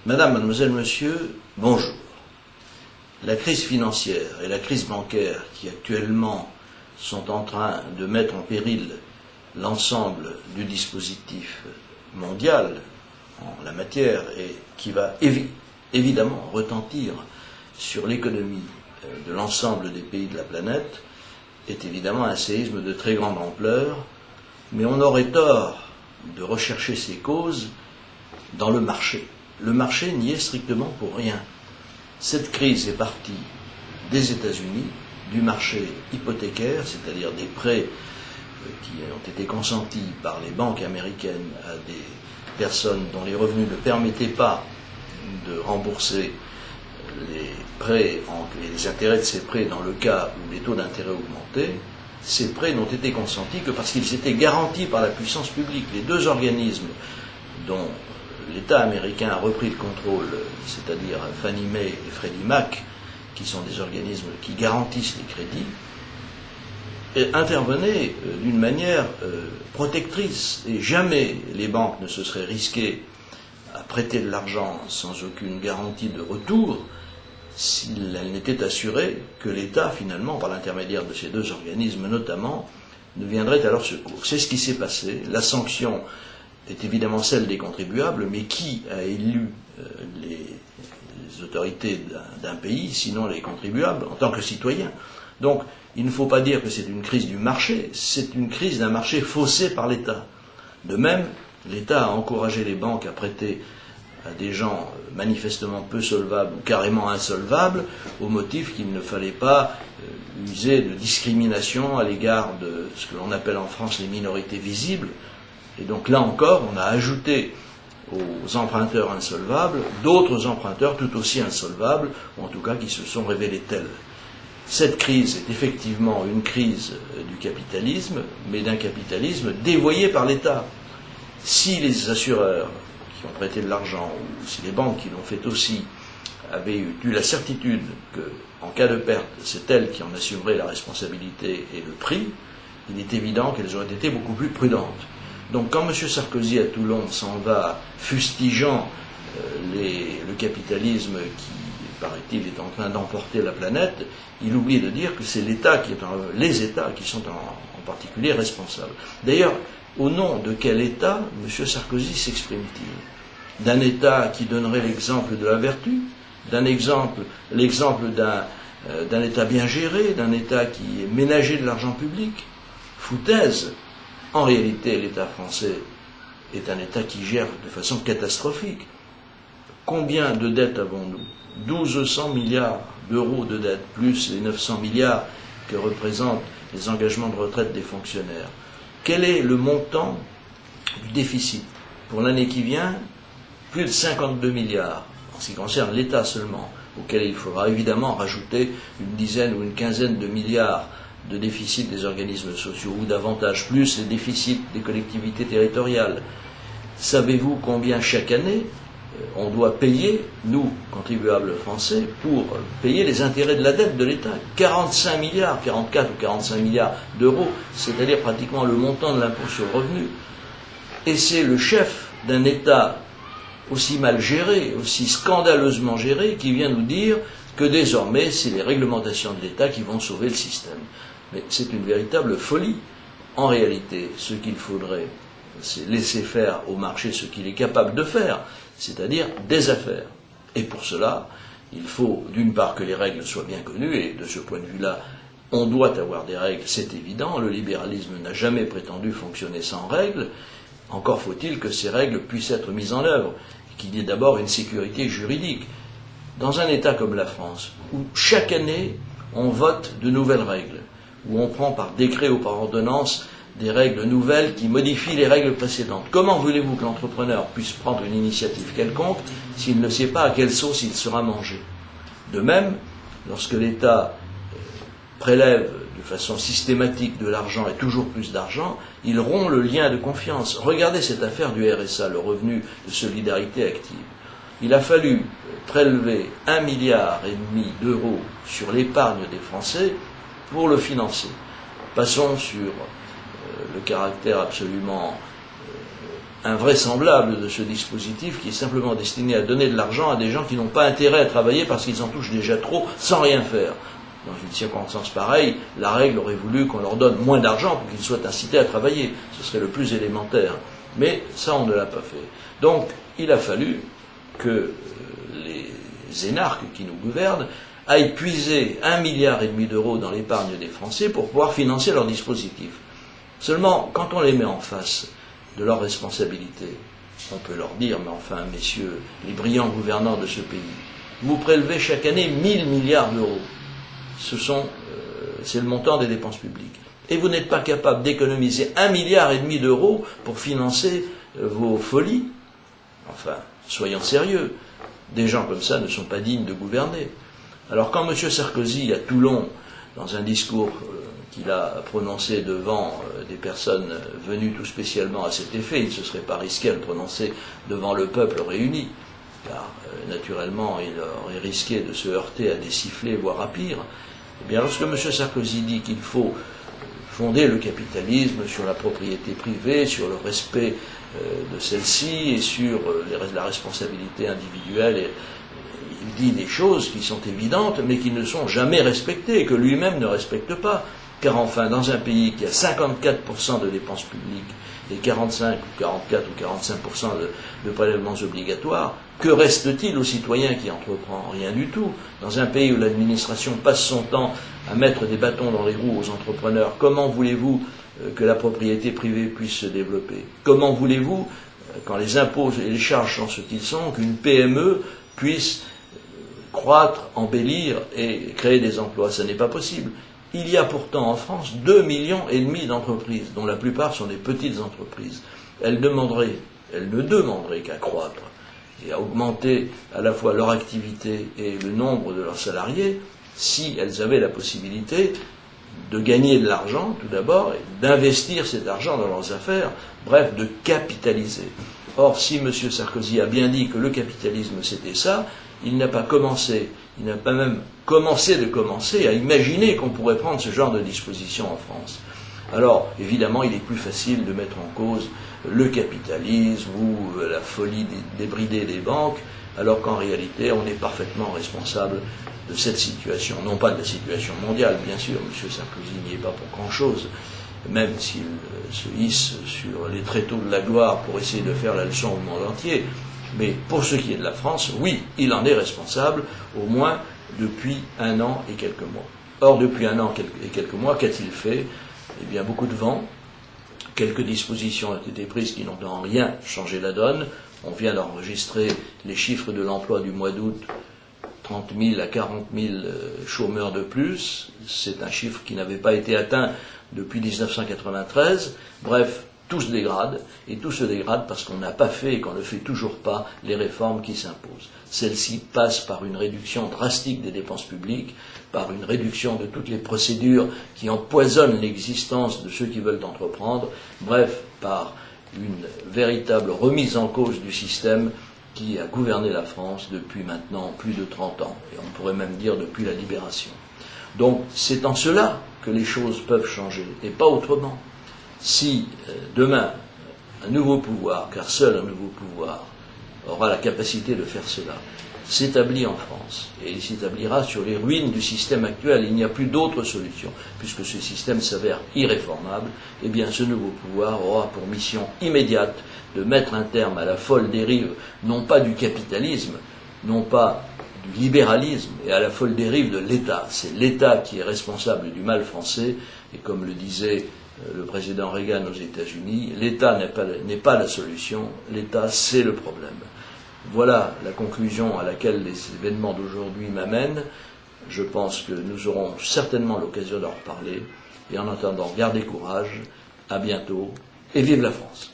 Madame, mademoiselle, monsieur, bonjour. La crise financière et la crise bancaire qui actuellement sont en train de mettre en péril l'ensemble du dispositif mondial en la matière et qui va évidemment retentir sur l'économie de l'ensemble des pays de la planète est évidemment un séisme de très grande ampleur, mais on aurait tort de rechercher ses causes dans le marché. Le marché n'y est strictement pour rien. Cette crise est partie des États-Unis, du marché hypothécaire, c'est-à-dire des prêts qui ont été consentis par les banques américaines à des personnes dont les revenus ne permettaient pas de rembourser les prêts et les intérêts de ces prêts dans le cas où les taux d'intérêt augmentaient. Ces prêts n'ont été consentis que parce qu'ils étaient garantis par la puissance publique. Les deux organismes dont l'État américain a repris le contrôle, c'est-à-dire Fannie Mae et Freddie Mac, qui sont des organismes qui garantissent les crédits, intervenaient d'une manière protectrice. Et jamais les banques ne se seraient risquées à prêter de l'argent sans aucune garantie de retour si elles n'étaient assurées que l'État, finalement, par l'intermédiaire de ces deux organismes notamment, ne viendrait à leur secours. C'est ce qui s'est passé. La sanction est évidemment celle des contribuables, mais qui a élu les autorités d'un pays, sinon les contribuables, en tant que citoyens? Donc, il ne faut pas dire que c'est une crise du marché, c'est une crise d'un marché faussé par l'État. De même, l'État a encouragé les banques à prêter à des gens manifestement peu solvables ou carrément insolvables, au motif qu'il ne fallait pas user de discrimination à l'égard de ce que l'on appelle en France les minorités visibles. Et donc là encore, on a ajouté aux emprunteurs insolvables d'autres emprunteurs tout aussi insolvables, ou en tout cas qui se sont révélés tels. Cette crise est effectivement une crise du capitalisme, mais d'un capitalisme dévoyé par l'État. Si les assureurs qui ont prêté de l'argent, ou si les banques qui l'ont fait aussi, avaient eu la certitude qu'en cas de perte, c'est elles qui en assumeraient la responsabilité et le prix, il est évident qu'elles auraient été beaucoup plus prudentes. Donc quand M. Sarkozy à Toulon s'en va fustigeant le capitalisme qui, paraît-il, est en train d'emporter la planète, il oublie de dire que c'est l'État les États qui sont en particulier responsables. D'ailleurs, au nom de quel État M. Sarkozy s'exprime-t-il? D'un État qui donnerait l'exemple de la vertu, l'exemple d'un État bien géré, d'un État qui est ménager de l'argent public? Foutaise. En réalité, l'État français est un État qui gère de façon catastrophique. Combien de dettes avons-nous? 1200 milliards d'euros de dettes, plus les 900 milliards que représentent les engagements de retraite des fonctionnaires. Quel est le montant du déficit? Pour l'année qui vient, plus de 52 milliards, en ce qui concerne l'État seulement, auquel il faudra évidemment rajouter une dizaine ou une quinzaine de milliards de déficit des organismes sociaux, ou davantage, plus les déficits des collectivités territoriales. Savez-vous combien chaque année on doit payer, nous, contribuables français, pour payer les intérêts de la dette de l'État? 45 milliards, 44 ou 45 milliards d'euros, c'est-à-dire pratiquement le montant de l'impôt sur le revenu. Et c'est le chef d'un État aussi mal géré, aussi scandaleusement géré, qui vient nous dire que désormais, c'est les réglementations de l'État qui vont sauver le système. Mais c'est une véritable folie. En réalité, ce qu'il faudrait, c'est laisser faire au marché ce qu'il est capable de faire, c'est-à-dire des affaires. Et pour cela, il faut d'une part que les règles soient bien connues, et de ce point de vue-là, on doit avoir des règles, c'est évident. Le libéralisme n'a jamais prétendu fonctionner sans règles. Encore faut-il que ces règles puissent être mises en œuvre, qu'il y ait d'abord une sécurité juridique. Dans un État comme la France, où chaque année, on vote de nouvelles règles, où on prend par décret ou par ordonnance des règles nouvelles qui modifient les règles précédentes. Comment voulez-vous que l'entrepreneur puisse prendre une initiative quelconque s'il ne sait pas à quelle sauce il sera mangé? De même, lorsque l'État prélève de façon systématique de l'argent et toujours plus d'argent, il rompt le lien de confiance. Regardez cette affaire du RSA, le revenu de solidarité active. Il a fallu prélever 1,5 milliard d'euros sur l'épargne des Français pour le financer. Passons sur le caractère absolument invraisemblable de ce dispositif qui est simplement destiné à donner de l'argent à des gens qui n'ont pas intérêt à travailler parce qu'ils en touchent déjà trop sans rien faire. Dans une circonstance pareille, la règle aurait voulu qu'on leur donne moins d'argent pour qu'ils soient incités à travailler. Ce serait le plus élémentaire. Mais ça, on ne l'a pas fait. Donc, il a fallu que les énarques qui nous gouvernent aillent puiser 1,5 milliard d'euros dans l'épargne des Français pour pouvoir financer leur dispositif. Seulement, quand on les met en face de leurs responsabilités, on peut leur dire, mais enfin, messieurs, les brillants gouvernants de ce pays, vous prélevez chaque année 1 000 milliards d'euros. C'est le montant des dépenses publiques. Et vous n'êtes pas capable d'économiser 1,5 milliard d'euros pour financer vos folies. Enfin, soyons sérieux. Des gens comme ça ne sont pas dignes de gouverner. Alors quand M. Sarkozy, à Toulon, dans un discours qu'il a prononcé devant des personnes venues tout spécialement à cet effet, il ne se serait pas risqué à le prononcer devant le peuple réuni, car naturellement il aurait risqué de se heurter à des sifflets, voire à pire. Eh bien, lorsque M. Sarkozy dit qu'il faut fonder le capitalisme sur la propriété privée, sur le respect de celle-ci et sur la responsabilité individuelle, et il dit des choses qui sont évidentes mais qui ne sont jamais respectées et que lui-même ne respecte pas. Car enfin, dans un pays qui a 54% de dépenses publiques et 45 ou 44 ou 45% de prélèvements obligatoires, que reste-t-il aux citoyens qui entreprend? Rien du tout. Dans un pays où l'administration passe son temps à mettre des bâtons dans les roues aux entrepreneurs, comment voulez-vous que la propriété privée puisse se développer? Comment voulez-vous, quand les impôts et les charges sont ce qu'ils sont, qu'une PME puisse croître, embellir et créer des emplois? Ce n'est pas possible. Il y a pourtant en France 2,5 millions d'entreprises, dont la plupart sont des petites entreprises. Elles ne demanderaient qu'à croître et à augmenter à la fois leur activité et le nombre de leurs salariés si elles avaient la possibilité de gagner de l'argent, tout d'abord, et d'investir cet argent dans leurs affaires, bref, de capitaliser. Or, si M. Sarkozy a bien dit que le capitalisme c'était ça, il n'a pas même commencé à imaginer qu'on pourrait prendre ce genre de disposition en France. Alors, évidemment, il est plus facile de mettre en cause le capitalisme ou la folie débridée des banques, alors qu'en réalité, on est parfaitement responsable de cette situation. Non pas de la situation mondiale, bien sûr, M. Sarkozy n'y est pas pour grand-chose, même s'il se hisse sur les tréteaux de la gloire pour essayer de faire la leçon au monde entier. Mais pour ce qui est de la France, oui, il en est responsable, au moins depuis 1 an et quelques mois. Or, depuis 1 an et quelques mois, qu'a-t-il fait? Eh bien, beaucoup de vent. Quelques dispositions ont été prises qui n'ont en rien changé la donne. On vient d'enregistrer les chiffres de l'emploi du mois d'août, 30 000 à 40 000 chômeurs de plus. C'est un chiffre qui n'avait pas été atteint depuis 1993. Bref, tout se dégrade, et tout se dégrade parce qu'on n'a pas fait et qu'on ne fait toujours pas les réformes qui s'imposent. Celles-ci passent par une réduction drastique des dépenses publiques, par une réduction de toutes les procédures qui empoisonnent l'existence de ceux qui veulent entreprendre, bref, par une véritable remise en cause du système qui a gouverné la France depuis maintenant plus de 30 ans, et on pourrait même dire depuis la Libération. Donc c'est en cela que les choses peuvent changer, et pas autrement. Si demain un nouveau pouvoir, car seul un nouveau pouvoir aura la capacité de faire cela, s'établit en France, et il s'établira sur les ruines du système actuel, il n'y a plus d'autre solution, puisque ce système s'avère irréformable, eh bien ce nouveau pouvoir aura pour mission immédiate de mettre un terme à la folle dérive, non pas du capitalisme, non pas du libéralisme, et à la folle dérive de l'État. C'est l'État qui est responsable du mal français, et comme le disait le président Reagan aux États-Unis, l'État n'est pas la solution, l'État c'est le problème. Voilà la conclusion à laquelle les événements d'aujourd'hui m'amènent. Je pense que nous aurons certainement l'occasion d'en reparler. Et en attendant, gardez courage, à bientôt, et vive la France.